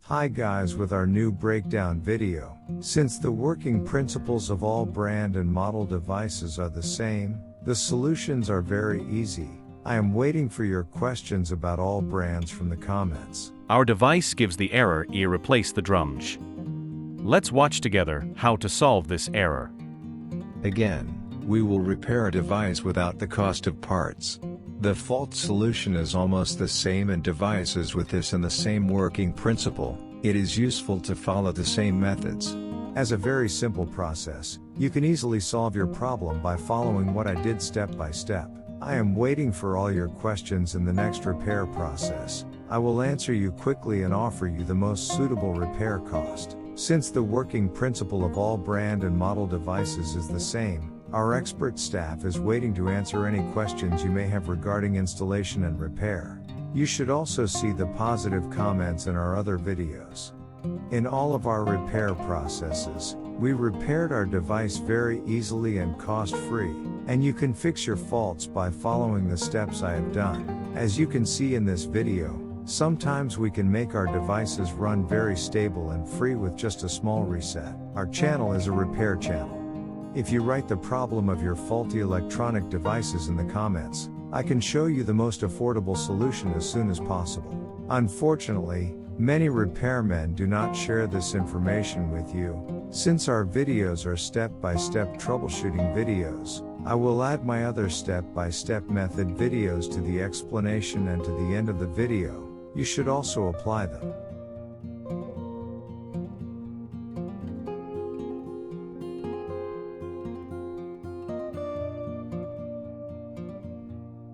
Hi guys, with our new breakdown video. Since the working principles of all brand and model devices are the same, the solutions are very easy. I am waiting for your questions about all brands from the comments. Our device gives the error replace the drumge. Let's watch together how to solve this error. Again, we will repair a device without the cost of parts. The fault solution is almost the same in devices with this and the same working principle. It is useful to follow the same methods. As a very simple process, you can easily solve your problem by following what I did step by step. I am waiting for all your questions in the next repair process. I will answer you quickly and offer you the most suitable repair cost. Since the working principle of all brand and model devices is the same, our expert staff is waiting to answer any questions you may have regarding installation and repair. You should also see the positive comments in our other videos. In all of our repair processes, we repaired our device very easily and cost-free, and you can fix your faults by following the steps I have done. As you can see in this video, sometimes we can make our devices run very stable and free with just a small reset. Our channel is a repair channel. If you write the problem of your faulty electronic devices in the comments, I can show you the most affordable solution as soon as possible. Unfortunately, many repairmen do not share this information with you. Since our videos are step-by-step troubleshooting videos, I will add my other step-by-step method videos to the explanation and to the end of the video. You should also apply them.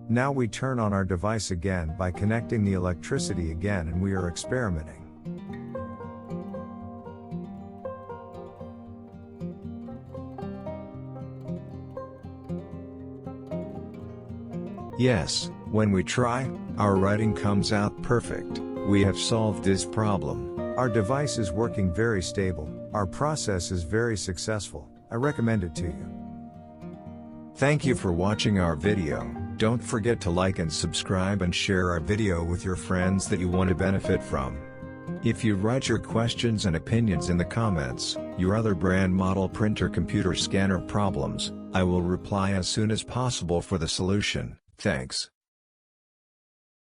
Now we turn on our device again by connecting the electricity again, and we are experimenting. Yes, when we try, our writing comes out perfect. We have solved this problem. Our device is working very stable. Our process is very successful. I recommend it to you. Thank you for watching our video. Don't forget to like and subscribe and share our video with your friends that you want to benefit from. If you write your questions and opinions in the comments, your other brand model printer computer scanner problems, I will reply as soon as possible for the solution. Thanks.